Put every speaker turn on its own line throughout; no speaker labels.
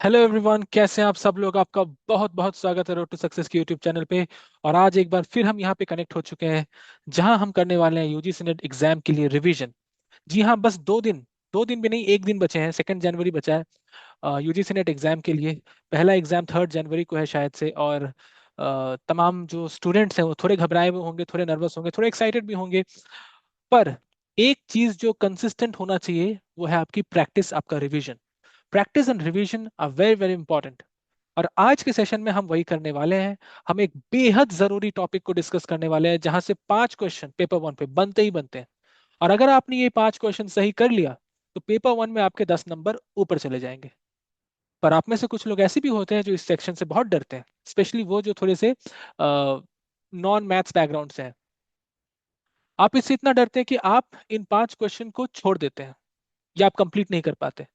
Hello everyone, कैसे हैं आप सब लोग। आपका बहुत बहुत स्वागत है रोड टू सक्सेस के यूट्यूब चैनल पे। और आज एक बार फिर हम यहाँ पे कनेक्ट हो चुके हैं, जहां हम करने वाले हैं यूजीसी नेट एग्जाम के लिए रिवीजन। जी हाँ, बस 2 दिन, 2 दिन भी नहीं, एक दिन बचे हैं। 2 जनवरी बचा है यूजीसी नेट एग्जाम के लिए। पहला एग्जाम 3 जनवरी को है शायद से। और तमाम जो स्टूडेंट्स हैं वो थोड़े घबराए हुए होंगे, थोड़े नर्वस होंगे, थोड़े एक्साइटेड भी होंगे। पर एक चीज जो कंसिस्टेंट होना चाहिए वो है आपकी प्रैक्टिस, आपका revision. Practice and revision are very very important. और आज के सेशन में हम वही करने वाले हैं। हम एक बेहद जरूरी टॉपिक को डिस्कस करने वाले हैं, जहां से 5 क्वेश्चन पेपर 1 पे बनते ही बनते हैं। और अगर आपने ये 5 क्वेश्चन सही कर लिया तो पेपर 1 में आपके 10 नंबर ऊपर चले जाएंगे। पर आप में से कुछ लोग ऐसे भी होते हैं जो इस सेक्शन से बहुत डरते हैं, स्पेशली वो जो थोड़े से नॉन मैथ्स बैकग्राउंड से हैं। आप इससे इतना डरते हैं कि आप इन 5 क्वेश्चन को छोड़ देते हैं या आप कंप्लीट नहीं कर पाते।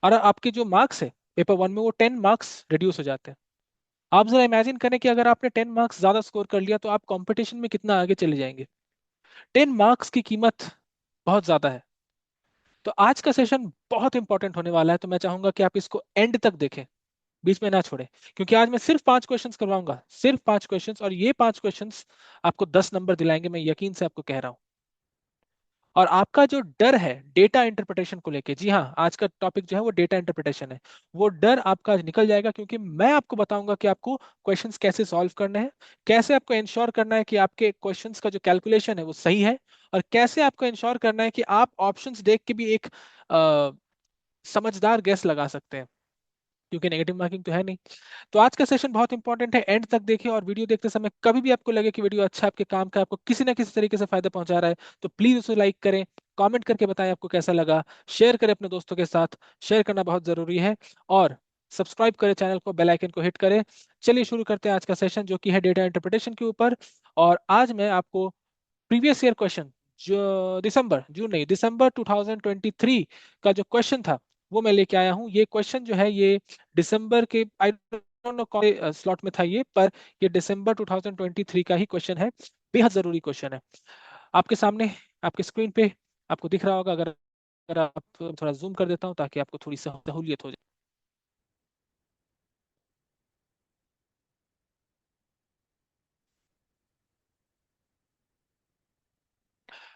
और आपके जो मार्क्स है पेपर 1 में, वो 10 मार्क्स रिड्यूस हो जाते हैं। आप जरा इमेजिन करें कि अगर आपने 10 मार्क्स ज्यादा स्कोर कर लिया तो आप कंपटीशन में कितना आगे चले जाएंगे। 10 मार्क्स की कीमत बहुत ज्यादा है। तो आज का सेशन बहुत इंपॉर्टेंट होने वाला है, तो मैं चाहूंगा कि आप इसको एंड तक देखें, बीच में ना छोड़ें। क्योंकि आज मैं सिर्फ 5 क्वेश्चंस करवाऊंगा, सिर्फ 5 क्वेश्चंस, और ये 5 क्वेश्चंस आपको 10 नंबर दिलाएंगे, मैं यकीन से आपको कह रहा हूँ। और आपका जो डर है डेटा इंटरप्रिटेशन को लेके, जी हाँ, आज का टॉपिक जो है वो डेटा इंटरप्रिटेशन है, वो डर आपका आज निकल जाएगा। क्योंकि मैं आपको बताऊंगा कि आपको क्वेश्चंस कैसे सॉल्व करने हैं, कैसे आपको इंश्योर करना है कि आपके क्वेश्चंस का जो कैलकुलेशन है वो सही है, और कैसे आपको इंश्योर करना है कि आप ऑप्शंस देख के भी एक समझदार गेस लगा सकते हैं, क्योंकि नेगेटिव मार्किंग तो है नहीं। तो आज का सेशन बहुत इंपॉर्टेंट है, एंड तक देखिए। और वीडियो देखते समय कभी भी आपको लगे कि वीडियो अच्छा आपके काम का, आपको किसी ना किसी तरीके से फायदा पहुंचा रहा है, तो प्लीज उसे लाइक करें, कमेंट करके बताएं आपको कैसा लगा, शेयर करें अपने दोस्तों के साथ, शेयर करना बहुत जरूरी है। और सब्सक्राइब करें चैनल को, बेल आइकन को हिट करें। चलिए शुरू करते हैं आज का सेशन, जो कि है डेटा इंटरप्रिटेशन के ऊपर। और आज मैं आपको प्रीवियस ईयर क्वेश्चन, जो दिसंबर 2023 का जो क्वेश्चन था वो मैं लेके आया हूँ। ये क्वेश्चन जो है ये दिसंबर के, आई डोंट नो कौन से स्लॉट में था ये, पर ये दिसंबर 2023 का ही क्वेश्चन है। बेहद जरूरी क्वेश्चन है। आपके सामने, आपके स्क्रीन पे आपको दिख रहा होगा। अगर अगर आप थोड़ा जूम कर देता हूँ ताकि आपको थोड़ी सहूलियत हो जाए।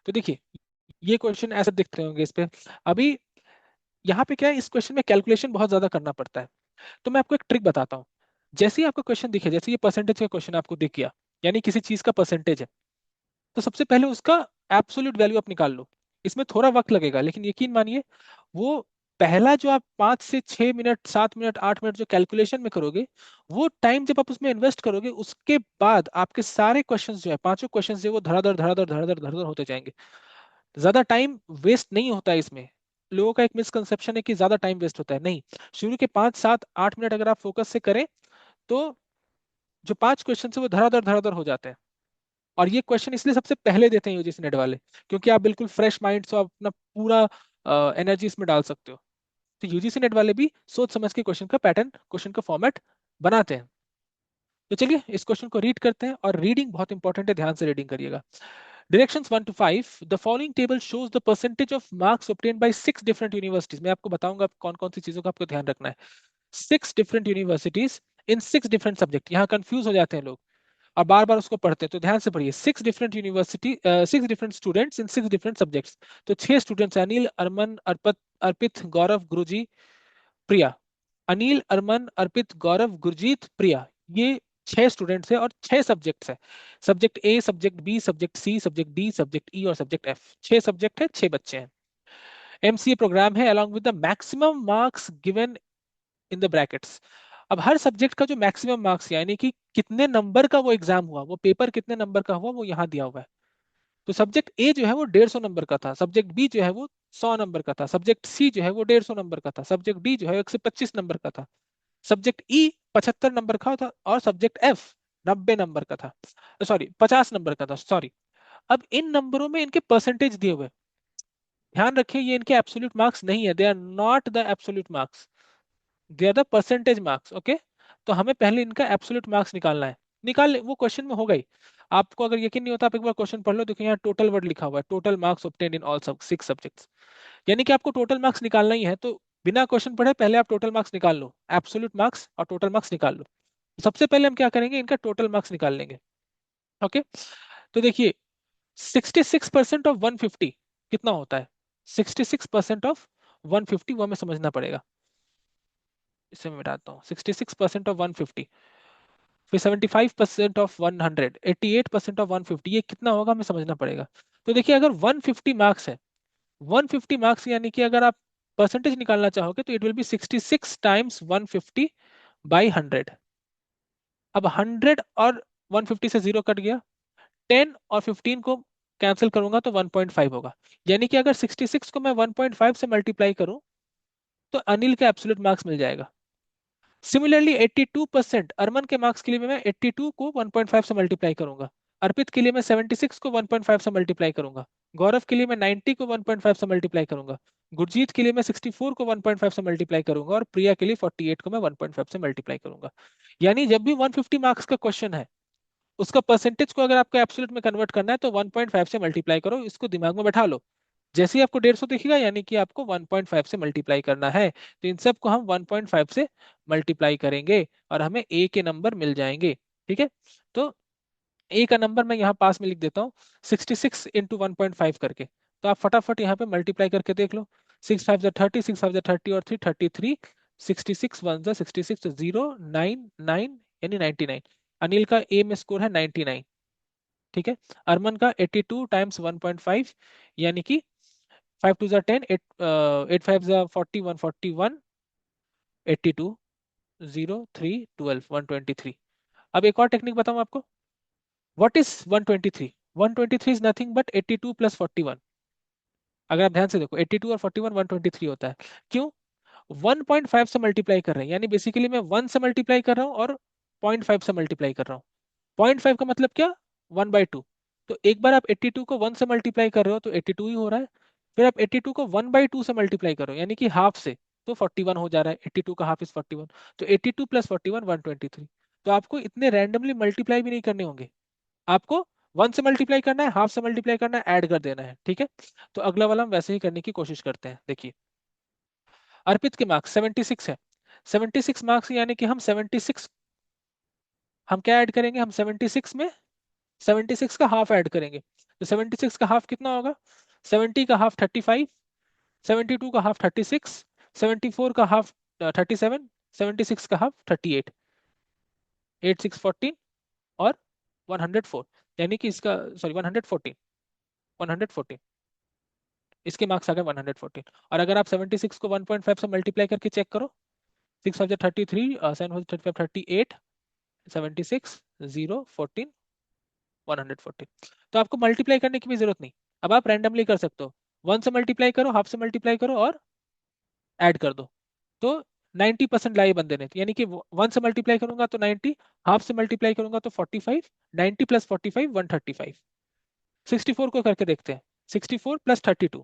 तो देखिए, ये क्वेश्चन ऐसे दिखते होंगे इस पे। अभी यहाँ पे क्या है, इस क्वेश्चन में कैलकुलेशन बहुत ज्यादा करना पड़ता है। तो मैं आपको एक ट्रिक बताता हूँ। जैसे ही आपको क्वेश्चन दिखे, जैसे ये परसेंटेज का क्वेश्चन आपको दिख गया, यानी किसी चीज का परसेंटेज है, तो सबसे पहले उसका एब्सोल्यूट वैल्यू आप निकाल लो। इसमें थोड़ा वक्त लगेगा, लेकिन यकीन मानिए, वो पहला जो आप 5 से 6 मिनट, 7 मिनट, 8 मिनट जो कैलकुलेशन में करोगे, वो टाइम जब आप उसमें इन्वेस्ट करोगे, उसके बाद आपके सारे क्वेश्चंस जो है, 5 क्वेश्चंस जो है, वो धड़ाधड़ धड़ाधड़ धड़ाधड़ धड़ाधड़ होते जाएंगे। ज्यादा टाइम वेस्ट नहीं होता है इसमें। लोगों का एक मिसकंसेप्शन है कि ज्यादा टाइम वेस्ट होता है, नहीं। शुरू के 5, 7, 8 मिनट अगर आप फोकस से करें, तो जो 5 क्वेश्चन है वो धड़ाधड़ धड़ाधड़ हो जाते हैं। और ये क्वेश्चन इसलिए सबसे पहले देते हैं यूजीसी नेट वाले, क्योंकि आप बिल्कुल फ्रेश माइंड से आप अपना पूरा एनर्जी इसमें डाल सकते हो। तो यूजीसी नेट वाले भी सोच समझ के क्वेश्चन का पैटर्न, क्वेश्चन का फॉर्मेट बनाते हैं। तो चलिए इस क्वेश्चन को रीड करते हैं, और रीडिंग बहुत इंपॉर्टेंट है, ध्यान से रीडिंग करिएगा। Directions 1 to 5. The following table shows the percentage of marks obtained by 6 different universities. मैं आपको बताऊंगा कौन कौन सी चीजों का आपको ध्यान रखना है। 6 different universities in 6 different subject। यहाँ कंफ्यूज हो जाते हैं लोग और बार बार उसको पढ़ते हैं, तो ध्यान से पढ़िए। 6 different university, 6 different students in 6 different subjects। तो 6 स्टूडेंट्स, अनिल, अरमन, अर्पित, अर्पित, गौरव, गुरुजी, प्रिया। अनिल, अरमन, अर्पित, गौरव, गुरजीत, प्रिया। ये 6 स्टूडेंट्स है और 6 सब्जेक्ट्स है। सब्जेक्ट ए, सब्जेक्ट बी, सब्जेक्ट सी, सब्जेक्ट डी, सब्जेक्ट ई और सब्जेक्ट एफ। 6 सब्जेक्ट है, 6 बच्चे हैं। एमसीए प्रोग्राम है, along with the maximum marks given in the brackets. अब हर सब्जेक्ट का जो मैक्सिमम मार्क्स, यानी कि कितने नंबर का वो एग्जाम हुआ, वो पेपर कितने नंबर का हुआ, वो यहाँ दिया हुआ है। तो सब्जेक्ट ए जो है वो 150 नंबर का था, सब्जेक्ट बी जो है वो 100 नंबर का था, सब्जेक्ट सी जो है वो 150 नंबर का था, सब्जेक्ट डी जो है 125 नंबर का था, सब्जेक्ट ई 75 नंबर का था, और सब्जेक्ट एफ 90 नंबर का था, सॉरी 50 नंबर का था, सॉरी। अब इन नंबरों में इनके परसेंटेज दिए हुए हैं। ध्यान रखिए, ये इनके एब्सोल्यूट मार्क्स नहीं है, they are not the absolute marks, they are the percentage marks, okay. तो हमें पहले इनका एब्सोल्यूट मार्क्स निकालना है। निकाल ले, वो क्वेश्चन में होगा ही। आपको अगर यकीन नहीं होता, आप एक बार क्वेश्चन पढ़ लो, देखो यहाँ टोटल वर्ड लिखा हुआ है, टोटल मार्क्स ऑब्टेन इन ऑल 6 सब्जेक्ट्स, यानी कि आपको टोटल मार्क्स निकालना ही है। तो बिना क्वेश्चन पढ़े पहले आप टोटल मार्क्स निकाल लो, एब्सोल्यूट मार्क्स और टोटल मार्क्स निकाल लो। सबसे पहले हम क्या करेंगे, इनका टोटल मार्क्स निकाल लेंगे। ओके, तो देखिए 66% ऑफ 150 कितना होता है? 66% ऑफ 150 वो हमें समझना पड़ेगा। इसे मैं मिटाता हूँ, 66% ऑफ 150, फिर 75% ऑफ 100, 88% ऑफ 150, ये कितना होगा हमें समझना पड़ेगा। तो देखिए अगर 150 मार्क्स है, 150 मार्क्स यानी कि अगर आप परसेंटेज निकालना चाहोगे तो it will be 66 times 150 by 100। अब 100 और 150 से जीरो कट गया, 10 और 15 को कैंसिल करूंगा तो 1.5 होगा। यानी कि अगर 66 को मैं 1.5 से मल्टीप्लाई करूं तो अनिल का एब्सोल्यूट मार्क्स मिल जाएगा। सिमिलरली 82% अरमान के मार्क्स के लिए मैं 82 को 1.5 से मल्टीप्लाई करूंगा। अर्पित के लिए मैं 76 को 1.5 से मल्टीप्लाई करूंगा। गौरव के लिए मैं 90 को 1.5 से मल्टीप्लाई करूंगा। गुरजीत के लिए मैं 64 को 1.5 से मल्टीप्लाई करूंगा और प्रिया के लिए 48 को मैं 1.5 से मल्टीप्लाई करूंगा। यानी जब भी 150 मार्क्स का क्वेश्चन है, उसका परसेंटेज को अगर आपको एब्सोल्यूट में कन्वर्ट करना है तो 1.5 से मल्टीप्लाई करो, इसको दिमाग में बैठा लो। जैसे ही आपको 150 दिखेगा यानी कि आपको 1.5 से मल्टीप्लाई करना है, तो इन सब को हम 1.5 से मल्टीप्लाई करेंगे और हमें ए के नंबर मिल जाएंगे। ठीक है, तो ए का नंबर मैं यहाँ पास में लिख देता हूँ, 66 इंटू 1.5 करके। तो आप फटाफट यहाँ पे मल्टीप्लाई करके देख लो। 6 5 30, 6 5 30 और 3 33, 66 1 66, 0 9 9 यानी 99। अनिल का ए में स्कोर है 99। ठीक है, अरमान का 82 टाइम्स 1.5 यानी कि 5 2 10, 8 8 5 40, 141, 82, 0 3 12, 123। अब एक और टेक्निक बताऊं आपको। What is 123? 123 is nothing but 82 plus 41। अगर आप ध्यान से देखो 82 और 41 123 होता है। क्यों? 1.5 से मल्टीप्लाई कर रहे हैं, यानी बेसिकली मैं 1 से मल्टीप्लाई कर रहा हूँ और 0.5 से मल्टीप्लाई कर रहा हूँ। 0.5 का मतलब क्या? 1/2। तो एक बार आप 82 को 1 से मल्टीप्लाई कर रहे हो तो 82 ही हो रहा है। फिर आप 82 को 1/2 से मल्टीप्लाई करो यानी कि हाफ से, तो 41 हो जा रहा है। 82 का हाफ इज 41, तो 82 प्लस 41 123। तो आपको इतने रैंडमली मल्टीप्लाई भी नहीं करने होंगे, आपको 1 से मल्टीप्लाई करना है, हाफ से मल्टीप्लाई करना है, ऐड कर देना है। ठीक है, तो अगला वाला हम वैसे ही करने की कोशिश करते हैं। देखिए अर्पित के मार्क्स 76 है। 76 मार्क्स यानी कि हम 76, हम क्या ऐड करेंगे, हम 76 में 76 का हाफ ऐड करेंगे। तो 76 का हाफ कितना होगा? 70 का हाफ 35, 72 का हाफ 36, 74 का हाफ 37, 76 का हाफ 38, 8 6 14 और 104। यानी कि इसका, सॉरी 114, 114, इसके मार्क्स आ गए 114। और अगर आप 76 को 1.5 से मल्टीप्लाई करके चेक करो, 6 33, 7 35, 38, 76, 0 14, 114। तो आपको मल्टीप्लाई करने की भी जरूरत नहीं, अब आप रैंडमली कर सकते हो। 1 से मल्टीप्लाई करो, हाफ से मल्टीप्लाई करो और ऐड कर दो। तो 90% लाई बंदे ने, यानी कि 1 से मल्टीप्लाई करूंगा तो 90, हाफ से मल्टीप्लाई करूंगा तो 45, 90 प्लस 45 135। 64 को करके देखते हैं, 64 प्लस 32,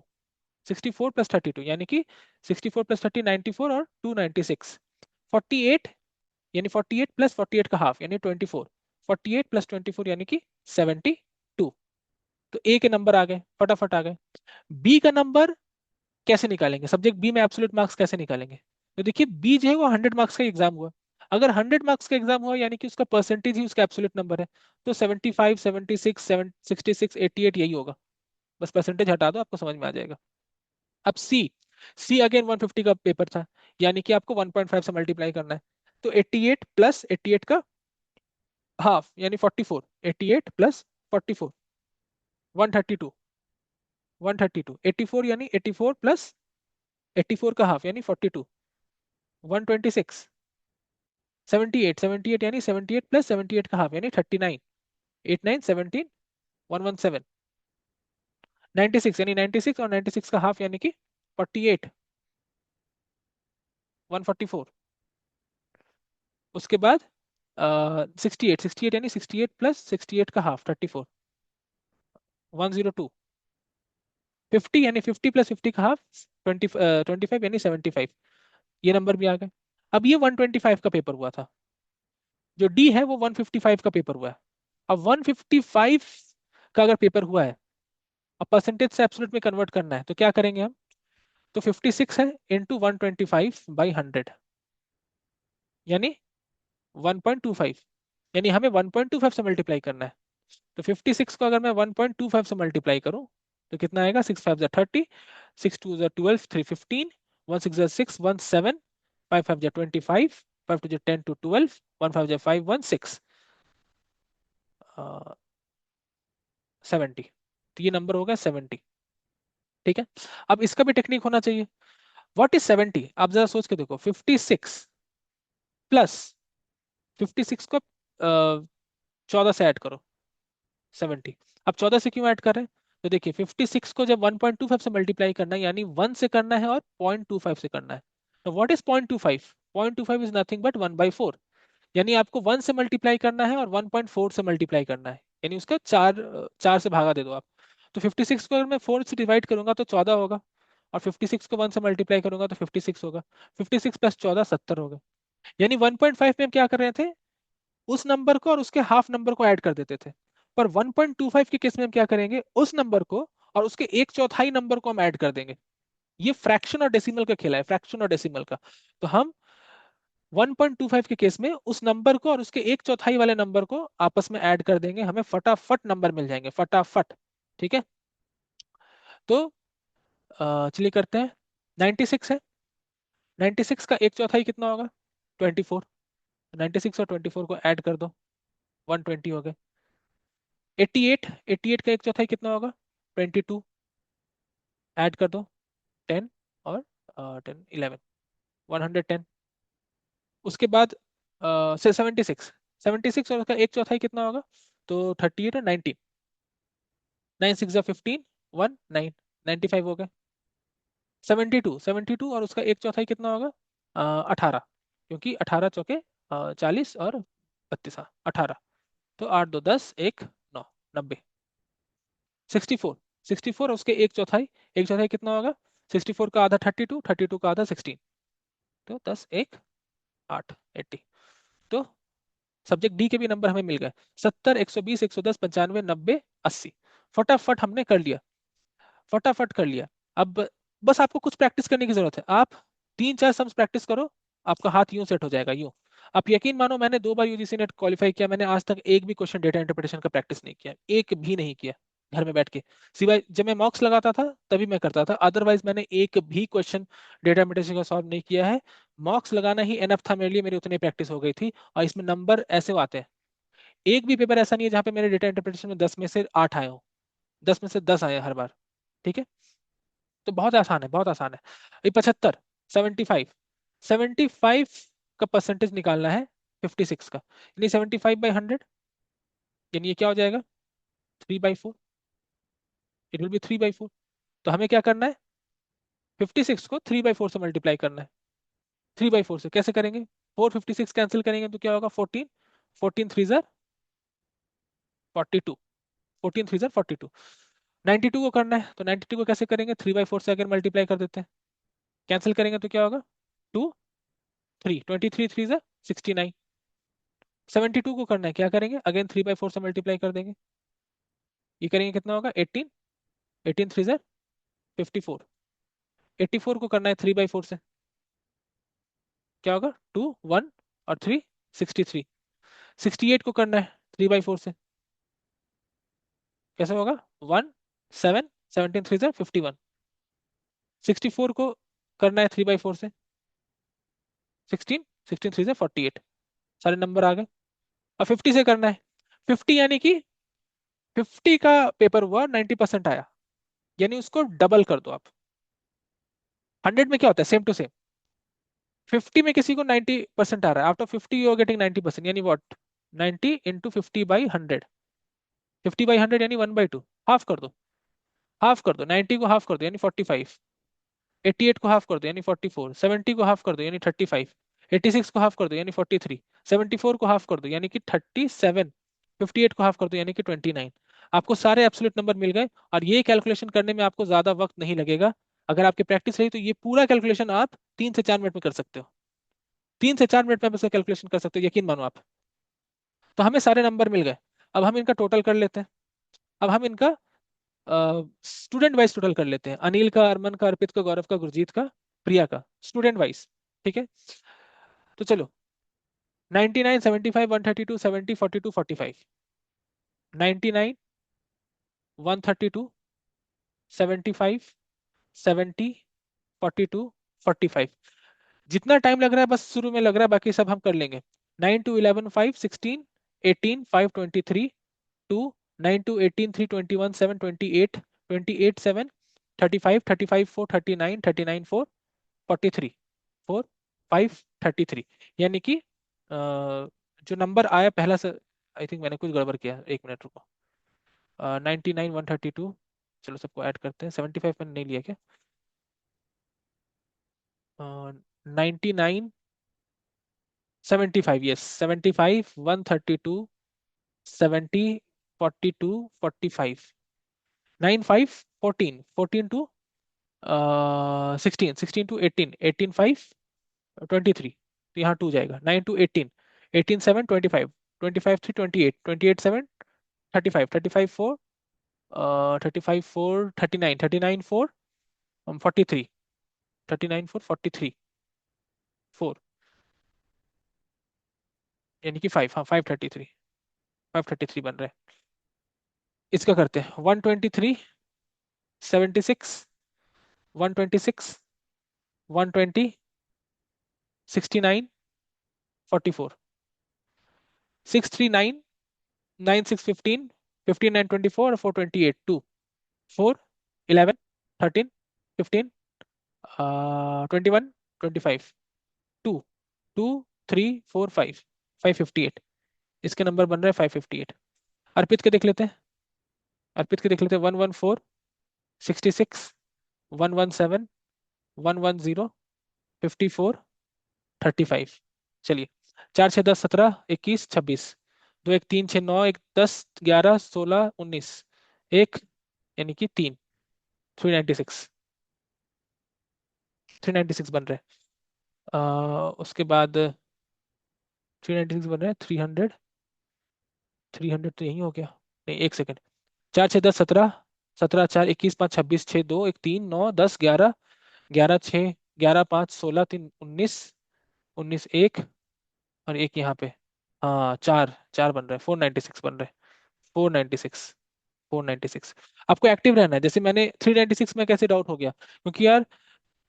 64 प्लस 32 यानी कि 64 प्लस 30 94 और 2 96। 48 यानी 48 प्लस 48 का हाफ यानी 24, 48 प्लस 24 यानी कि 72। तो ए के नंबर आ गए, फटाफट आ गए। बी का नंबर कैसे निकालेंगे, सब्जेक्ट बी में एब्सोल्यूट मार्क्स कैसे निकालेंगे? तो देखिए बी जो है वो 100 मार्क्स का एग्जाम हुआ। अगर 100 मार्क्स का एग्जाम हुआ यानी कि उसका परसेंटेज ही उसका एब्सोल्यूट नंबर है, तो 75 76 66 88 यही होगा। बस परसेंटेज हटा दो, आपको समझ में आ जाएगा। अब सी, सी अगेन 150 का पेपर था, यानी कि आपको 1.5 से मल्टीप्लाई करना है। तो 88 प्लस 88 का हाफ यानी 44, 88 प्लस 44, 132, 132, 84 यानी 84 प्लस 84 का हाफ यानी 42, 126, 78, 78 यानी 78 प्लस 78 का हाफ यानी 39, 89 17, 117, 96 यानी 96 और 96 का हाफ यानी कि 48, 144। उसके बाद 68, 68 यानी 68 प्लस 68 का हाफ 34, 102। 50 यानी 50 प्लस 50 का हाफ 25 यानी 75। ये नंबर भी आ गए। अब ये 125 का पेपर हुआ था, जो डी है वो 155 का पेपर हुआ है। अब 155 का अगर पेपर हुआ है और परसेंटेज से एब्सोल्यूट में कन्वर्ट करना है तो क्या करेंगे हम? तो 56 है इंटू 125/100, यानी 1.25, यानी हमें 1.25 से मल्टीप्लाई करना है। तो 56 को अगर मैं 1.25 से मल्टीप्लाई करूं तो कितना आएगा? 6 5 30, 6 2 12, 3 15, 1 6 6 1 7, 5 5 25, 5 2 10 to 12, 1 5 5 1 6, 70। तो ये नंबर हो गया 70। ठीक है, अब इसका भी टेक्निक होना चाहिए। What is 70? आप जरा सोच के देखो, 56 प्लस 56 को 14 से ऐड करो, 70। अब 14 से क्यों ऐड कर रहे हैं? तो देखिए 56 को जब 1.25 से मल्टीप्लाई करना है, यानी 1 से करना है और 0.25 से करना है। तो what is 0.25? 0.25 is nothing but 1/4, यानी आपको 1 से मल्टीप्लाई करना है और 1.4 से मल्टीप्लाई करना है, यानी उसका चार चार से भागा दे दो आप। तो 56 को अगर मैं 4 से डिवाइड करूंगा तो 14 होगा, और 56 को 1 से मल्टीप्लाई करूंगा तो 56 होगा। 56 प्लस 14 70 होगा। यानी 1.5 में हम क्या कर रहे थे? उस नंबर को और उसके हाफ नंबर को ऐड कर देते थे। पर 1.25 के केस में हम क्या करेंगे? उस नंबर को और उसके एक चौथाई नंबर को हम ऐड कर देंगे। ये फ्रैक्शन और डेसिमल का खेला है, फ्रैक्शन और डेसिमल का। तो हम 1.25 के केस में उस नंबर को और उसके एक चौथाई वाले नंबर को आपस में ऐड कर देंगे, हमें फटाफट नंबर मिल जाएंगे, फटाफट। ठीक है, तो चलिए करते हैं। 96 है, 96 का एक चौथाई कितना होगा? 24। 96 और 24 को ऐड कर दो, 120 हो गए। 88, 88 का एक चौथाई कितना होगा? 22, ऐड कर दो, 10 और 10 11, 110। उसके बाद से 76, 76 और उसका एक चौथाई कितना होगा? तो 38 और 19, 9 6 15, 1 9, 95 हो गए। 72, 72 और उसका एक चौथाई कितना होगा? 18, क्योंकि 18 चौके 40 और 32, 18। तो 8 2 10 1 9, 90। 64, 64 और उसके एक चौथाई, एक चौथाई कितना होगा? 64 का आधा 32, 32 का आधा 16, तो 10 1 8, 80। तो सब्जेक्ट डी के भी नंबर हमें मिल गए, 70 120 110 95 90 80। फटाफट हमने कर लिया, फटाफट कर लिया। अब बस आपको कुछ प्रैक्टिस करने की जरूरत है। आप 3 4 सम्स प्रैक्टिस करो, आपका हाथ यूं सेट हो जाएगा, यूं। आप यकीन मानो, मैंने 2 बार यूजीसी नेट क्वालिफाई किया, मैंने आज तक एक भी क्वेश्चन डेटा इंटरप्रिटेशन का प्रैक्टिस नहीं किया, एक भी नहीं किया घर में बैठ के। सिवाय जब मैं मॉक्स लगाता था तभी मैं करता था, अदरवाइज मैंने एक भी क्वेश्चन डेटा इंटरप्रिटेशन का सॉल्व नहीं किया है। मॉक्स लगाना ही एनफ था मेरे लिए, मेरी उतनी प्रैक्टिस हो गई थी। और इसमें नंबर ऐसे आते हैं, एक भी पेपर ऐसा नहीं है जहाँ पे मेरे डेटा इंटरप्रिटेशन में 10 में से 8 आए हो, 10 में से 10 आए हर बार। ठीक है, तो बहुत आसान है, बहुत आसान है। ये 75, 75, 75 का परसेंटेज निकालना है 56 का, यानी 75/100, यानी ये क्या हो जाएगा? 3/4, इट विल बी 3/4। तो हमें क्या करना है? 56 को 3/4 से मल्टीप्लाई करना है। 3/4 से कैसे करेंगे? 4 56 कैंसिल करेंगे तो क्या होगा? 14, 14 3 जार 42, 14 3 जार 42। 92 को करना है, तो 92 को कैसे करेंगे? 3/4 से अगर मल्टीप्लाई कर देते हैं, कैंसिल करेंगे तो क्या होगा? 2 3, 23 3 जार 69। 72 को करना है, क्या करेंगे? अगेन 3/4 से मल्टीप्लाई कर देंगे, ये करेंगे कितना होगा? 18, 18 3 जार 54। 84 को करना है 3/4 से, क्या होगा? 2 1 और 3 63। 68 को करना है 3/4 से, कैसे होगा? 1 7, 17 3 जार 51। 64 को करना है 3/4 से, 16, 16 3 जार 48। सारे नंबर आ गए। अब 50 से करना है, 50 यानी कि 50 का पेपर हुआ 90% आया, यानी उसको डबल कर दो आप। 100 में क्या होता है? Same to same. 50 में किसी को 90% आ रहा है, आफ्टर 50 यू आर गेटिंग 90%, यानी व्हाट? 90 इंटू 50/100, 50/100 यानी 1/2, हाफ कर दो, हाफ कर दो। 90 को हाफ कर दो यानी 45, 88 को हाफ कर दो यानी 44, 70 को हाफ कर दो यानी 35, 86 को हाफ कर दो यानी 43, 74 को हाफ कर दो यानी कि 37, 58 को हाफ कर दो यानी कि 29। आपको सारे एब्सोल्यूट नंबर मिल गए, और ये कैलकुलेशन करने में आपको ज्यादा वक्त नहीं लगेगा। अगर आपकी प्रैक्टिस रही तो ये पूरा कैलकुलेशन आप 3 से 4 मिनट में कर सकते हो। 3 से 4 मिनट में आप इसका कैलकुलेशन कर सकते हो, यकीन मानो आप। तो हमें सारे नंबर मिल गए, अब हम इनका टोटल कर लेते हैं। अब हम इनका स्टूडेंट वाइज टोटल कर लेते हैं, अनिल का, अरमान का, अर्पित का, गौरव का, गुरजीत का, प्रिया का, स्टूडेंट वाइज। ठीक है, तो चलो 99, 75, 132, 70, 42, 45, 99, 132, 75, 70, 42, 45। जितना टाइम लग रहा है बस शुरू में लग रहा है, बाकी सब हम कर लेंगे। 9 to 11, 5, 16, 18, 5, 23, 2, 9 to 18, 3, 21, 7, 28, 28, 7, 35, 35, 4, 39, 39, 4, 43, 4, 5, 33। यानी कि जो नंबर आया पहला से, आई थिंक मैंने कुछ गड़बड़ किया, एक मिनट रुको। 99, 132, चलो सबको ऐड करते हैं। 75 मैंने नहीं लिया क्या? 99, 75, यस 75, 132, 70, 42, 45, 9, 5, 14, 14 to 16, 16 to 18, 18, 5, 23। तो यहाँ 2 जाएगा। 9 to 18, 18, 7, 25, 25, 3, 28, 28, 7, 35, 35, 4, 35, 4, 39, 39, 4, 43, 39, 4, 43, 4, यानी कि 5, हाँ 533, 533 बन रहा है। इसका करते हैं 123, 76, 126, 120, 69, 44, 639, 9, 6, 15, 15, 9, 24 और 428, 2, 4, 11, 13, 15, 21, 25, 2, 2, 3, 4, 5, 558। इसके नंबर बन रहे हैं 558। अर्पित के देख लेते हैं, अर्पित के देख लेते हैं। 114, 66, 117, 110, 54, 35। चलिए, 4, 6, 10, 17, 21, 26, 2, 1, 3, 6, 9, 1, 10, 11, 16, 19, एक, यानी कि 3, 396, 396 बन रहे हैं। उसके बाद 396 बन रहे हैं। 300, 300 तो यही हो गया। नहीं, एक सेकंड। 4, 6, 10, 17, 17, 4, 21, 5, 26, 6, 2, 1, 3, 9, 10, 11, 11, 6, 11, 5, 16, 3, 19, 19, एक, और एक यहाँ पे। हाँ, चार, चार बन रहे हैं। 496 बन रहे हैं। 496, 496। आपको एक्टिव रहना है। जैसे मैंने 396 में कैसे डाउट हो गया, क्योंकि यार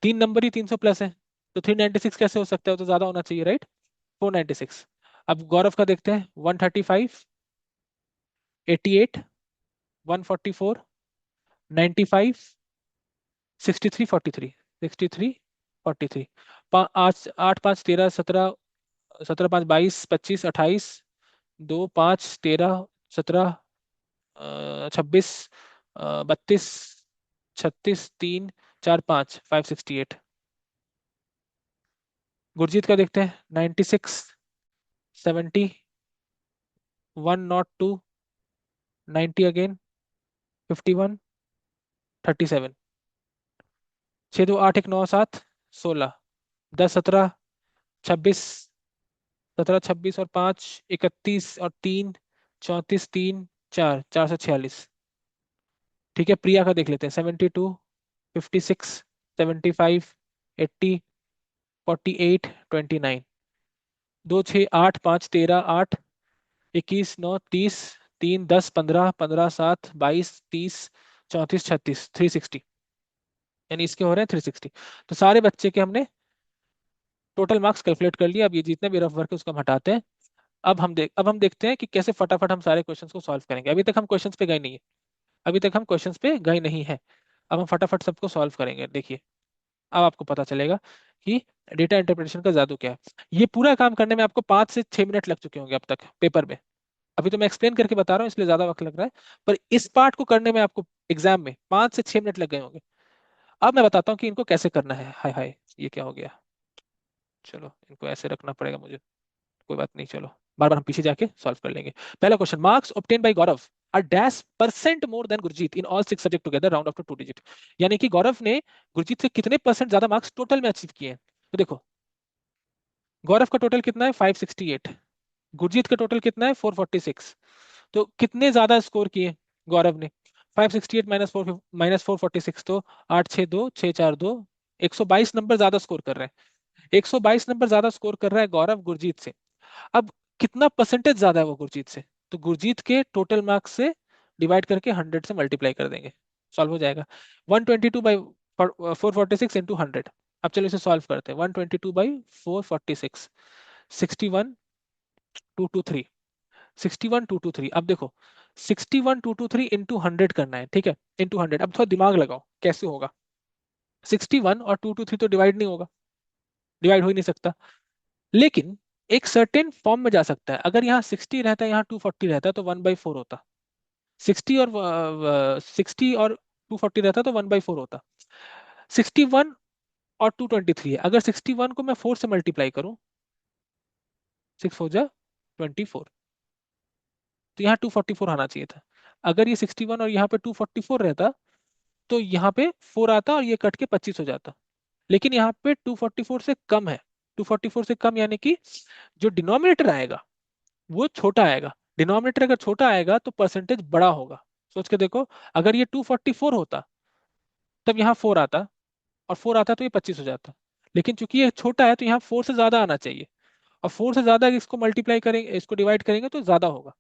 तीन नंबर ही 300 प्लस है, तो 396 कैसे हो सकता है? वो तो ज्यादा होना चाहिए, राइट? 496। अब गौरव का देखते हैं। 135, 88, 144, 95, 63, 43, 63, 43। आठ, 8, 5, 13, 17, 17, 5, 22, 25, 28, 2, 5, 13, 17, 26, 32, 36, 3, 4, 5, 568। गुरजीत का देखते हैं। 96, 70, 102, 90 अगेन, 51, 37। 6, 2, 8, 1, 9, 7, 16, 10, 17, 26, 17, 26 और 5, 31 और 3, 34, 3, 4, 446। ठीक है, प्रिया का देख लेते हैं। 72, 56, 75, 80, 48, 29। 2, 6, 8, 5, 13, 8, 21, 9, 30, 3, 10, 15, 15, 7, 22, 30, 34, 36, 360। यानी इसके हो रहे हैं 360। तो सारे बच्चे के हमने टोटल मार्क्स कैलकुलेट कर लिए। अब ये जितने भी रफ वर्क है उसको हम हटाते हैं। अब हम देखते हैं कि कैसे फटाफट हम सारे क्वेश्चंस को सॉल्व करेंगे। अभी तक हम क्वेश्चंस पे गए नहीं है, अभी तक हम क्वेश्चंस पे गए नहीं है। अब हम फटाफट सबको सॉल्व करेंगे। देखिए, अब आपको पता चलेगा कि डेटा इंटरप्रिटेशन का जादू क्या है। ये पूरा काम करने में आपको 5 से 6 मिनट लग चुके होंगे अब तक पेपर में। अभी तो मैं एक्सप्लेन करके बता रहा हूँ, इसलिए ज्यादा वक्त लग रहा है, पर इस पार्ट को करने में आपको एग्जाम में 5 से 6 मिनट लग गए होंगे। अब मैं बताता हूँ कि इनको कैसे करना है। हाय हाय, ये क्या हो गया? चलो, इनको ऐसे रखना पड़ेगा मुझे, कोई बात नहीं, चलो बार बार हम पीछे जाके सॉल्व कर लेंगे। पहला question, marks obtained by Gaurav R dash percent more than Gurjeet in all 6 subject together round off to 2 digit. यानी कि गौरव ने गुरजीत से कितने परसेंट ज्यादा मार्क्स टोटल में अचीव किए हैं। तो देखो, गौरव का टोटल कितना है? 568। गुरजीत का टोटल कितना है? 446। तो कितने ज्यादा स्कोर किए गौरव ने? 568 -446, तो 862 642, 122 नंबर ज्यादा स्कोर कर रहे हैं। 122 नंबर ज्यादा स्कोर कर रहा है गौरव गुरजीत से। अब कितना परसेंटेज ज्यादा है वो गुरजीत से, तो गुरजीत के टोटल मार्क्स से डिवाइड करके 100 से मल्टीप्लाई कर देंगे, सॉल्व हो जाएगा। 122/446 × 100। अब चलो इसे सॉल्व करते हैं। 122/446, 61223, 61223। अब देखो 61223 × 100 करना है, ठीक है, × 100। अब थोड़ा दिमाग लगाओ कैसे होगा। 61 और 223 तो डिवाइड नहीं होगा, डिवाइड हो ही नहीं सकता। लेकिन एक सर्टेन फॉर्म में जा सकता है। अगर यहाँ 60 रहता है, यहाँ 240 रहता है, तो 1/4 होता। 60 और 240 रहता तो 1/4 होता। 61 और 223 है, अगर 61 को मैं 4 से मल्टीप्लाई करूं, 6 4 जा 24, तो यहाँ 244 आना चाहिए था। अगर ये 61 और यहाँ पे 244 रहता, तो यहाँ पे 4 आता और ये कट के 25 हो जाता। लेकिन यहाँ पे 244 से कम है। 244 से कम यानी कि जो डिनोमिनेटर आएगा वो छोटा आएगा। डिनोमिनेटर अगर छोटा आएगा तो परसेंटेज बड़ा होगा। सोच के देखो, अगर ये 244 होता तब यहाँ 4 आता, और 4 आता तो ये 25 हो जाता। लेकिन चूंकि ये छोटा है तो यहाँ 4 से ज्यादा आना चाहिए, और 4 से ज्यादा इसको मल्टीप्लाई करेंगे, इसको डिवाइड करेंगे तो ज्यादा होगा।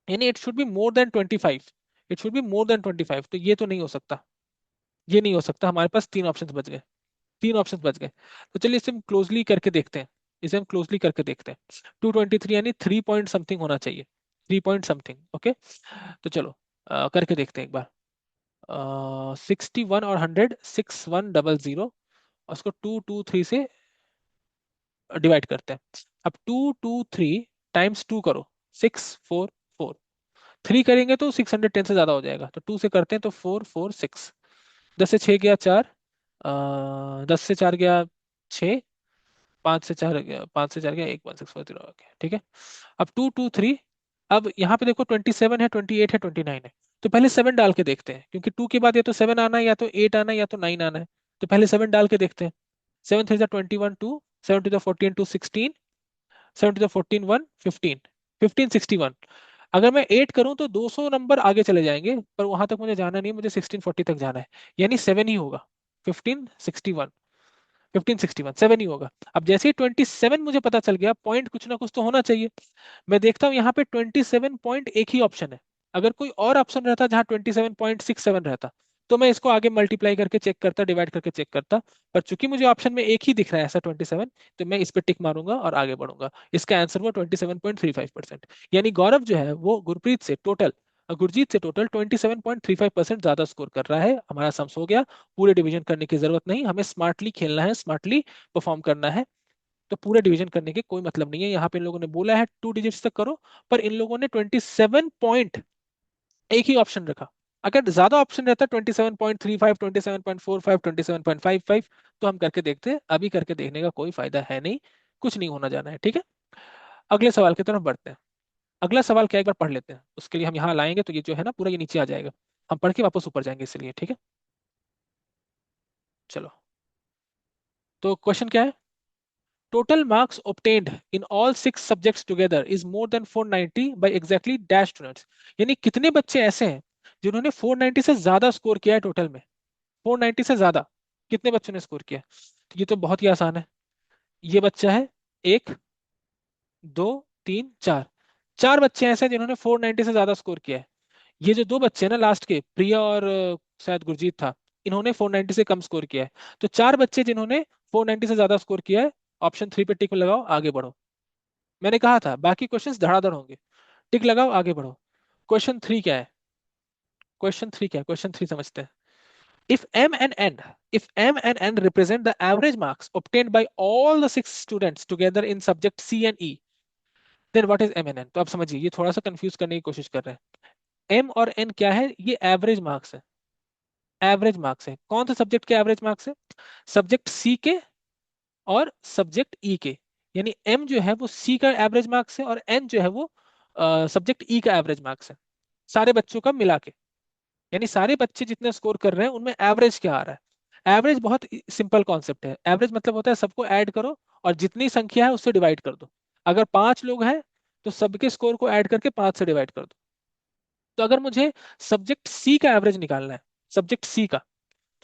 यानी it should be more than 25। It should be more than 25, तो ये तो नहीं हो सकता। ये नहीं हो सकता। हमारे पास तीन ऑप्शन बच गए, तीन ऑप्शन बच गए। तो चलिए इसे हम क्लोजली करके देखते हैं। इसे हम क्लोजली करके देखते हैं। 223 यानी 3 पॉइंट समथिंग होना चाहिए, 3 पॉइंट समथिंग। ओके, तो चलो करके देखते हैं एक बार। 61 और 100, 6100, और उसको 223 से डिवाइड करते हैं। अब 223 टाइम्स 2 करो, 644। 3 करेंगे तो 610 से ज्यादा हो जाएगा, तो 2 से करते हैं तो 446। 10 से 6 गया 4, 10 से 4 गया 6, 5 से 4 गया, 5 से 4 गया 1, 1640 हो गया, ठीक है। अब 223, अब यहाँ पे देखो 27 है, 28 है, 29 है, तो पहले 7 डाल के देखते हैं, क्योंकि 2 के बाद या तो 7 आना है, या तो 8 आना है, या तो 9 आना है। तो पहले 7 डाल के देखते हैं। 7 3 21, 2, 7 2 14 2 16, 7 2 14 1 15, 15 61। अगर मैं 8 करूं तो 200 नंबर आगे चले जाएंगे, पर वहां तक मुझे जाना नहीं, मुझे 1640 तक जाना है। यानी 7 ही होगा। 1561, 1561 7 ही होगा। अब जैसे ही 27 मुझे पता चल गया, पॉइंट कुछ ना कुछ तो होना चाहिए। मैं देखता हूँ यहाँ पे 27 पॉइंट एक ही ऑप्शन है। अगर कोई और ऑप्शन रहता जहाँ 27.67 रहता, तो मैं इसको आगे मल्टीप्लाई करके चेक करता, डिवाइड करके चेक करता। पर चूंकि मुझे ऑप्शन में एक ही दिख रहा है ऐसा 27, तो मैं इस पे टिक मारूंगा और आगे बढ़ूंगा। इसका आंसर हुआ 27.35%। यानी गौरव जो है वो गुरजीत से टोटल 27.35% ज्यादा स्कोर कर रहा है। हमारा सम्स हो गया। पूरे डिवीजन करने की जरूरत नहीं, हमें स्मार्टली खेलना है, स्मार्टली परफॉर्म करना है। तो पूरे डिवीजन करने के कोई मतलब नहीं है। यहाँ पे इन लोगों ने बोला है 2 डिजिट्स तक करो, पर इन लोगों ने 27 पॉइंट एक ही ऑप्शन रखा। अगर ज्यादा ऑप्शन रहता 27.35, 27.45, 27.55, तो हम करके देखते। अभी करके देखने का कोई फायदा है नहीं, कुछ नहीं होना जाना है, ठीक है। अगले सवाल की तरफ बढ़ते हैं। अगला सवाल क्या, एक बार पढ़ लेते हैं। उसके लिए हम यहाँ लाएंगे तो ये जो है ना पूरा ये नीचे आ जाएगा। हम पढ़ के वापस ऊपर जाएंगे इसलिए, ठीक है। चलो, तो क्वेश्चन क्या है। Total marks obtained in all 6 subjects together is more than 490 by exactly dash students। यानी कितने बच्चे ऐसे हैं जिन्होंने 490 से ज्यादा स्कोर किया है टोटल में। 490 से ज्यादा कितने बच्चों ने स्कोर किया। तो ये तो बहुत ही आसान है। ये बच्चा है, एक, दो, तीन, चार। चार बच्चे ऐसे हैं जिन्होंने 490 से ज्यादा स्कोर किया है। ये जो दो बच्चे हैं ना लास्ट के, प्रिया और शायद गुरजीत था, इन्होंने 490 से कम स्कोर किया है। तो चार बच्चे जिन्होंने 490 से ज्यादा स्कोर किया है, ऑप्शन 3 पे टिक लगाओ, आगे बढ़ो। मैंने कहा था बाकी क्वेश्चंस धड़ाधड़ होंगे। टिक लगाओ, आगे बढ़ो। क्वेश्चन 3 क्या है। क्वेश्चन 3 क्या है, क्वेश्चन 3 समझते हैं। if m and n if m and n represent the average marks obtained by all the 6 students together in subject c and e, then what is m and n। तो आप समझिए, ये थोड़ा सा कंफ्यूज करने की कोशिश कर रहे हैं। m और n क्या है, ये एवरेज मार्क्स है। एवरेज मार्क्स है, कौन सा सब्जेक्ट के एवरेज मार्क्स है, सब्जेक्ट सी के और सब्जेक्ट ई के। यानी m जो है वो c का एवरेज मार्क्स है, और n जो है वो सब्जेक्ट ई का एवरेज मार्क्स है, सारे बच्चों का मिला के। यानी सारे बच्चे जितने स्कोर कर रहे हैं उनमें एवरेज क्या आ रहा है। एवरेज बहुत सिंपल कॉन्सेप्ट है। एवरेज मतलब होता है सबको ऐड करो और जितनी संख्या है उससे डिवाइड कर दो। अगर 5 लोग हैं तो सबके स्कोर को ऐड करके 5 से डिवाइड कर दो। तो अगर मुझे सब्जेक्ट सी का एवरेज निकालना है, सब्जेक्ट सी का,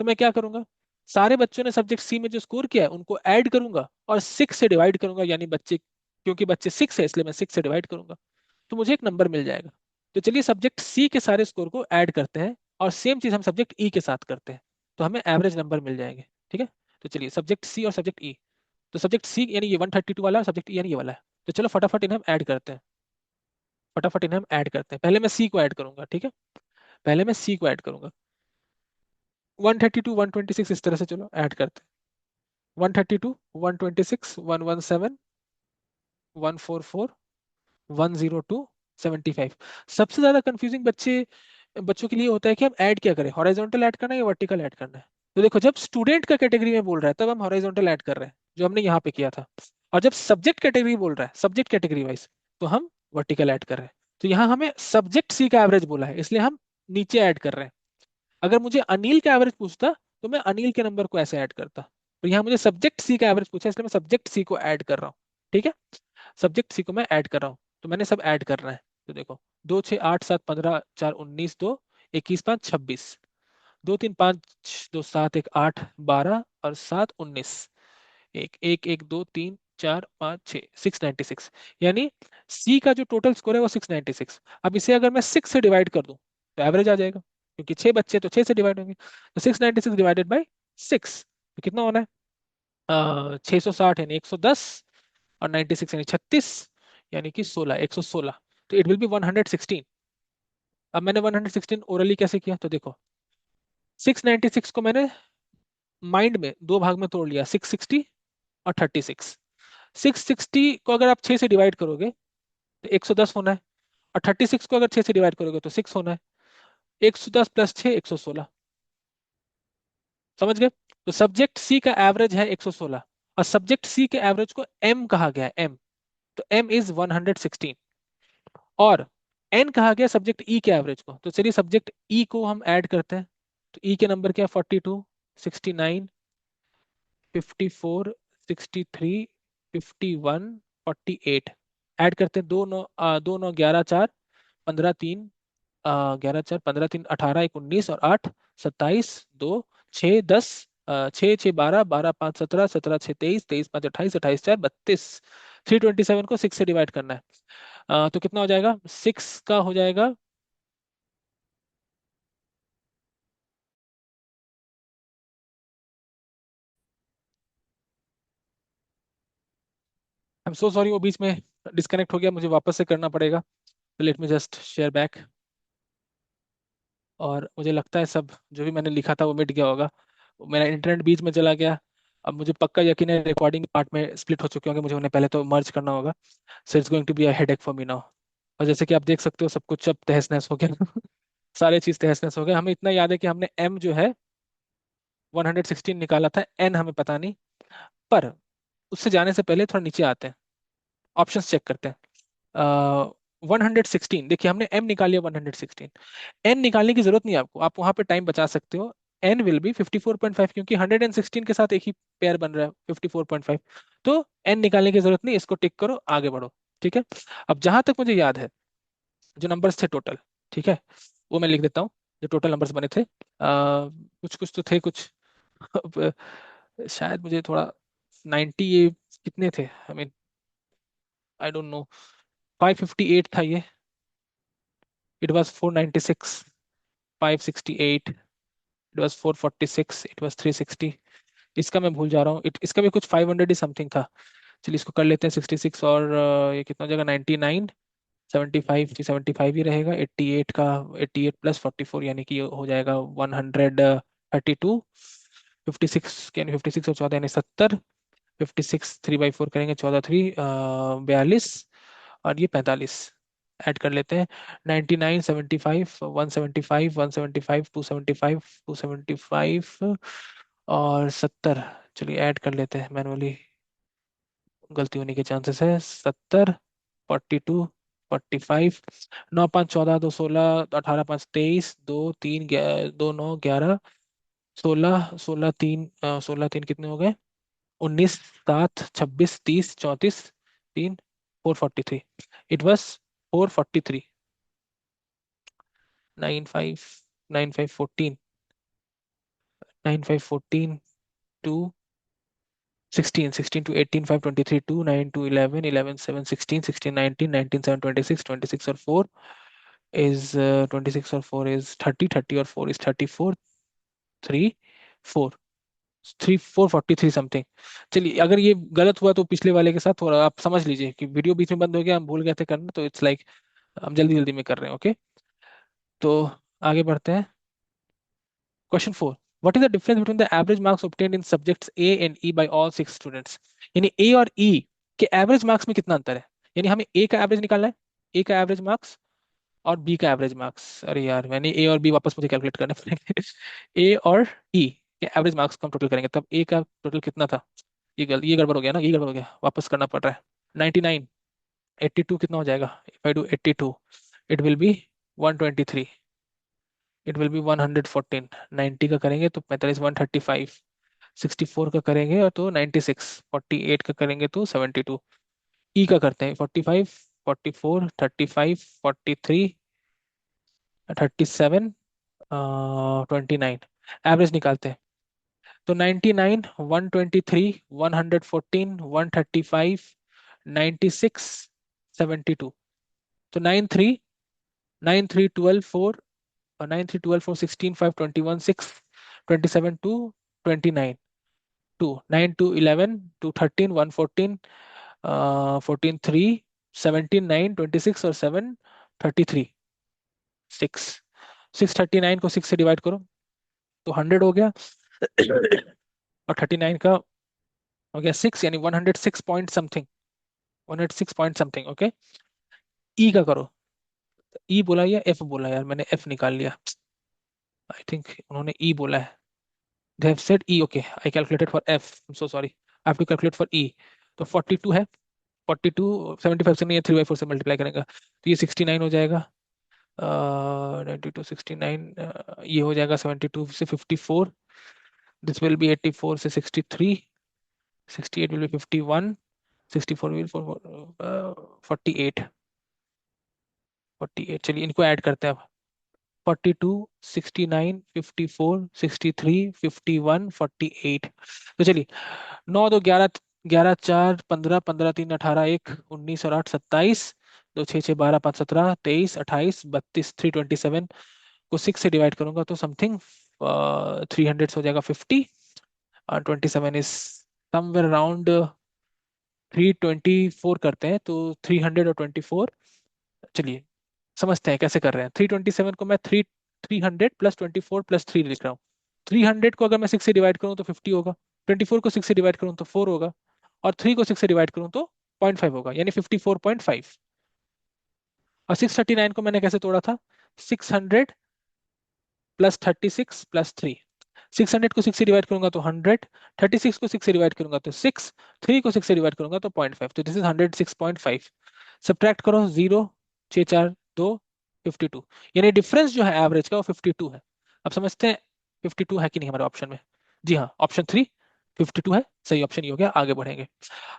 तो मैं क्या करूंगा, सारे बच्चों ने सब्जेक्ट सी में जो स्कोर किया है उनको ऐड करूंगा और 6 से डिवाइड करूंगा, यानी बच्चे, क्योंकि बच्चे 6 है इसलिए मैं 6 से डिवाइड करूंगा, तो मुझे एक नंबर मिल जाएगा। तो चलिए सब्जेक्ट सी के सारे स्कोर को ऐड करते हैं और सेम चीज हम सब्जेक्ट ई के साथ करते हैं, तो हमें एवरेज नंबर मिल जाएंगे। ठीक है, तो चलिए सब्जेक्ट सी और सब्जेक्ट ई, तो सब्जेक्ट सी यानी ये 132 वाला, सब्जेक्ट ई यानी ये वाला है। तो चलो फटाफट इन्हें हम ऐड करते हैं, फटाफट इन्हें हम ऐड करते हैं। पहले मैं सी को ऐड करूंगा, ठीक है, पहले मैं सी को ऐड करूंगा। 132 126 इस तरह से चलो ऐड करते हैं। 132 126 117 144 102 75। सबसे ज्यादा कंफ्यूजिंग बच्चों के लिए होता है कि हम ऐड क्या करें, हॉरिजॉन्टल ऐड करना है या वर्टिकल ऐड करना है। तो देखो, जब स्टूडेंट का कैटेगरी में बोल रहा है तब हम हॉरिजॉन्टल ऐड कर रहे हैं, जो हमने यहाँ पे किया था। और जब सब्जेक्ट कैटेगरी बोल रहा है, सब्जेक्ट कैटेगरी वाइज, तो हम वर्टिकल ऐड कर रहे हैं। तो यहाँ हमें सब्जेक्ट सी का एवरेज बोला है, इसलिए हम नीचे ऐड कर रहे हैं। अगर मुझे अनिल का एवरेज पूछता तो मैं अनिल के नंबर को ऐसे ऐड करता। तो यहाँ मुझे सब्जेक्ट सी का एवरेज पूछा, इसलिए मैं सब्जेक्ट सी को ऐड कर रहा हूँ। ठीक है, सब्जेक्ट सी को मैं ऐड कर रहा हूँ, तो मैंने सब ऐड करना है। तो देखो, 2 6 8 7 15 4 19 2 21 5 26, 2 3 5 2 7 1 8 12 और 7 19, एक एक एक 2 3 4 5 6, 696, यानी सी का जो टोटल स्कोर है वो 696। अब इसे अगर मैं 6 से डिवाइड कर दूं तो एवरेज आ जाएगा, क्योंकि 6 बच्चे तो 6 से डिवाइड होंगे। तो 696 डिवाइडेड बाई 6, तो कितना होना है, 660 यानी 110, और 96 यानी 36, यानी कि 16, 116। तो इट विल बी 116। अब मैंने 116 ओरली कैसे किया, तो देखो 696 को मैंने माइंड में दो भाग में तोड़ लिया, 660 और 36। 660 को अगर आप 6 से डिवाइड करोगे तो 110 होना है, और 36 को अगर 6 से डिवाइड करोगे तो 6 होना है। 110 प्लस 6 116, समझ गए। तो सब्जेक्ट सी का एवरेज है 116, और सब्जेक्ट सी के एवरेज को एम कहा गया है, एम। तो एम इज 116, और एन कहा गया सब्जेक्ट ई के एवरेज को। तो चलिए सब्जेक्ट ई को हम ऐड करते हैं। तो ई के नंबर क्या है, 42 69 54 63 51 48। ऐड करते हैं, 2 9 11 4 15 3 11 4 15 3 18 1 19 और 8 27 2 6 10, 6 6 12 12 5 17 17 6 23 23 5 28 28 4 32। 327 को 6 से डिवाइड करना है। तो कितना हो जाएगा, 6 का हो जाएगा, आई एम सो सॉरी, वो बीच में डिस्कनेक्ट हो गया, मुझे वापस से करना पड़ेगा। तो let me just share back. और मुझे लगता है सब जो भी मैंने लिखा था वो मिट गया होगा, मेरा इंटरनेट बीच में चला गया। अब मुझे पक्का यकीन है रिकॉर्डिंग पार्ट में स्प्लिट हो चुके होंगे, मुझे उन्हें पहले तो मर्ज करना होगा। So it's going to be a headache for me now. और जैसे कि आप देख सकते हो सब कुछ अब तहस नहस हो गया। सारे चीज तहस नहस हो गए। हमें इतना याद है कि हमने एम जो है 116 निकाला था, एन हमें पता नहीं। पर उससे जाने से पहले थोड़ा नीचे आते हैं, ऑप्शंस चेक करते हैं। 116, देखिए हमने एम निकाल लिया 116। एन निकालने की जरूरत नहीं है आपको, आप वहां पे टाइम बचा सकते हो। एन विल बी 54.5, क्योंकि 116 के साथ एक ही पेयर बन रहा है 54.5। तो एन निकालने की जरूरत नहीं, इसको टिक करो, आगे बढ़ो। ठीक है, अब जहां तक मुझे याद है जो नंबर्स थे टोटल, ठीक है, वो मैं लिख देता हूँ। जो टोटल नंबर्स बने थे, कुछ कुछ तो थे कुछ। अब, शायद मुझे थोड़ा 90, ये कितने थे, I mean I don't know. 558 था ये, it was 496। 568, it was 446, it was 360। इसका मैं भूल जा रहा हूँ, इसका भी कुछ 500 ही समथिंग था। चलिए इसको कर लेते हैं 66, और ये कितना हो जाएगा, 99। 75, 75 ही रहेगा। 88 का, 88 प्लस 44, यानी कि ये हो जाएगा 132। 56 यानी 56 और 14 यानी 70। 56 3/4 करेंगे, 14 3 42, और ये 45। ऐड कर लेते हैं, 99 75 175 175 275 275 और 70। चलिए ऐड कर लेते हैं मैनुअली, गलती होने के चांसेस है। 70 42 45, 9 5 14 2 16 18 5 23 2 3 2 9 11 16 16 3 कितने हो गए, 19 7 26 30 34 3 443। It was 443। 9 5 9 5 14 2 16 16 to 18 5 23 2 9 to 11 11 7 16 16 19 19 7 26 26 और 4 is 26 और 4 is 30 30 और 4 is 34 3 4 3 4 43 समथिंग। चलिए अगर ये गलत हुआ तो पिछले वाले के साथ थोड़ा आप समझ लीजिए कि वीडियो बीच में बंद हो गया, हम भूल गए थे करना, तो इट्स लाइक हम जल्दी जल्दी में कर रहे हैं। ओके, तो आगे बढ़ते हैं। Question 4, what is the difference between the average marks obtained in subjects A and E bye all 6 students. यानी ए और ई के एवरेज मार्क्स में कितना अंतर है। यानी हमें ए का एवरेज निकालना है, ए का एवरेज मार्क्स और बी का एवरेज मार्क्स। अरे यार मैंने ए और बी वापस मुझे कैलकुलेट करने पड़ेंगे। ए और ई के एवरेज मार्क्स को हम टोटल करेंगे, तब ए का टोटल कितना था। ये गड़बड़ हो गया ना, ये गड़बड़ हो गया, वापस करना पड़ रहा है। 99 82 कितना हो जाएगा, if I do 82 it will be 123, it will be 114। 90 का करेंगे तो 45 135, 64 का करेंगे और तो 96, 48 का करेंगे तो 72। ई का करते हैं 45 44 35 43 37 29, एवरेज निकालते हैं। तो 99 123 114 135 96 72। तो 9 3 12 4 और 9 3 12 4 16 5 21 6 27 2 29 2 9 2 11 2 13 1 14 14 3 17 9 26 और 7 33 6 639 को 6 से डिवाइड करो तो 100 हो गया। और 39 का हो गया 6, यानी 106 point something, 106 point something. Okay, E का करो। ई बोला या एफ बोला, यार मैंने एफ निकाल लिया, आई थिंक उन्होंने ई बोला है। They have said E, okay I calculated for F, I am so sorry, I have to calculate for E. तो 42 है, 42 75 से नहीं है, 3/4 से मल्टीप्लाई करेंगे तो ये 69 हो जाएगा। 92 69, ये हो जाएगा 72 से 54, दिस विल बी 84 से 63, 68 विल बी 51, 64 विल 48, 48। चलिए इनको ऐड करते हैं अब। 42 69 54 63 51 48। तो चलिए 9 2 11 11 4 15 15 3 18 1 19 और 8 27, 2 6 6 12 5 17 23 28 32 327 को 6 से डिवाइड करूंगा तो समथिंग 300 हो जाएगा 50, और 27 इज समवेयर अराउंड 324 करते हैं तो 300 और 24। चलिए समझते हैं कैसे कर रहे हैं। 327 को मैं 300 प्लस 24 प्लस 3 लिख रहा हूँ। 300 को अगर मैं 6 से डिवाइड करूँ तो 50 होगा, 24 को 6 से डिवाइड करूँ तो 4 होगा, और 3 को 6 से डिवाइड करूँ तो 0.5 होगा, यानी 54.5। और 639 को मैंने कैसे तोड़ा था, 600 प्लस 36 प्लस 3। 600 को 6 से डिवाइड करूंगा तो 100, 36 को 6 से डिवाइड करूंगा तो 6, 3 को 6 से डिवाइड करूंगा तो 0.5, तो दिस इज 106.5। सब्ट्रैक्ट करो, 0 6 4 2 52, यानी डिफरेंस जो है एवरेज का वो 52 है। अब समझते हैं 52 है कि नहीं हमारे ऑप्शन में। जी हाँ, ऑप्शन 3 52 है, सही ऑप्शन ये हो गया। आगे बढ़ेंगे।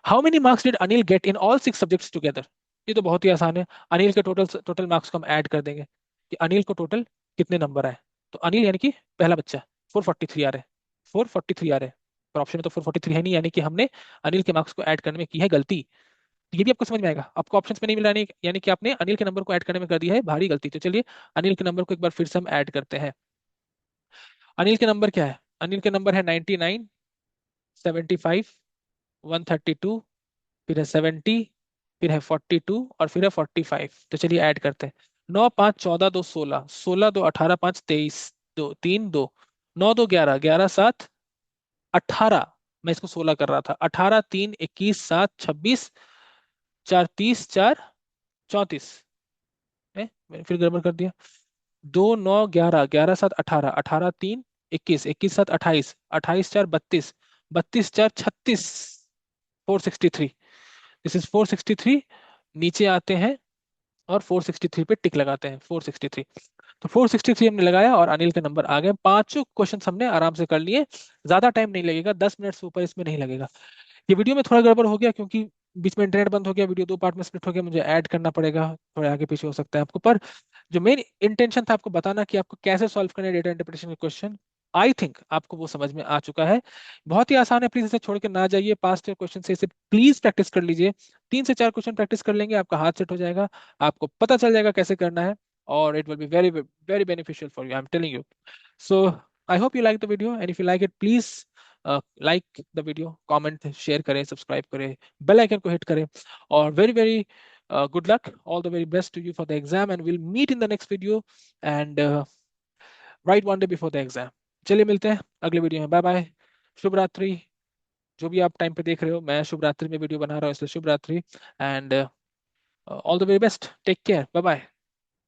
How many marks did Anil get in all 6 subjects together. ये तो बहुत ही आसान है। अनिल के टोटल टोटल मार्क्स को हम ऐड कर देंगे कि अनिल को टोटल कितने नंबर आए। तो अनिल यानी कि पहला बच्चा 443 आ रहे हैं, 443 आ रहे हैं, पर ऑप्शन में तो 443 है नहीं, यानी कि हमने अनिल के मार्क्स को ऐड करने में की है गलती। तो ये भी आपको समझ में आएगा, आपको ऑप्शंस में नहीं मिला नहीं, यानी कि आपने अनिल के नंबर को ऐड करने में कर दिया है भारी गलती। तो चलिए अनिल के नंबर को एक बार फिर से हम ऐड करते हैं। अनिल के नंबर क्या है, अनिल के नंबर है 99 75 132, फिर है 70, फिर है 42 और फिर है 45। तो चलिए ऐड करते हैं। 9 5 14 2 16, 16 2 18 5 23 2 3 2, 9 2 11 11 7 18, मैं इसको 16 कर रहा था, 18 3 21 7 26 4 30 4 34 है, मैंने फिर गड़बड़ कर दिया। 2 9 11 11 7 18, 18 3 21 21 7 28 28 4 32 32 4 36, 463, दिस इज 463। नीचे आते हैं और 463 पे टिक लगाते हैं, 463। तो 463 हमने लगाया और अनिल के नंबर आ गए। पांचों क्वेश्चन हमने आराम से कर लिए, ज्यादा टाइम नहीं लगेगा, 10 मिनट से ऊपर इसमें नहीं लगेगा। ये वीडियो में थोड़ा गड़बड़ हो गया क्योंकि बीच में इंटरनेट बंद हो गया, वीडियो दो पार्ट में स्प्लिट हो गया, मुझे ऐड करना पड़ेगा, थोड़ा आगे पीछे हो सकता है आपको, पर जो मेन इंटेंशन था आपको बताना कि आपको कैसे सॉल्व करना है डेटा इंटरप्रिटेशन के क्वेश्चन, आई थिंक आपको वो समझ में आ चुका है। बहुत ही आसान है, प्लीज इसे छोड़ के ना जाइए। पास्ट ईयर क्वेश्चन से इसे प्लीज प्रैक्टिस कर लीजिए। 3 से 4 क्वेश्चन प्रैक्टिस कर लेंगे, आपका हाथ सेट हो जाएगा, आपको पता चल जाएगा कैसे करना है, और it will be very very beneficial for you, I am telling you. So I hope you like the video, and if you like it please like the video, comment share करें, सब्सक्राइब करें, bell icon को hit करें, और very very good luck, all the very best to you for the exam, and we'll meet in the next video and right one day before the exam. चलिए मिलते हैं अगले video में, bye bye, शुभ रात्रि। जो भी आप टाइम पे देख रहे हो, मैं शुभ रात्रि में वीडियो बना रहा हूँ, इसलिए शुभ रात्रि, and all the very best, take care, bye bye.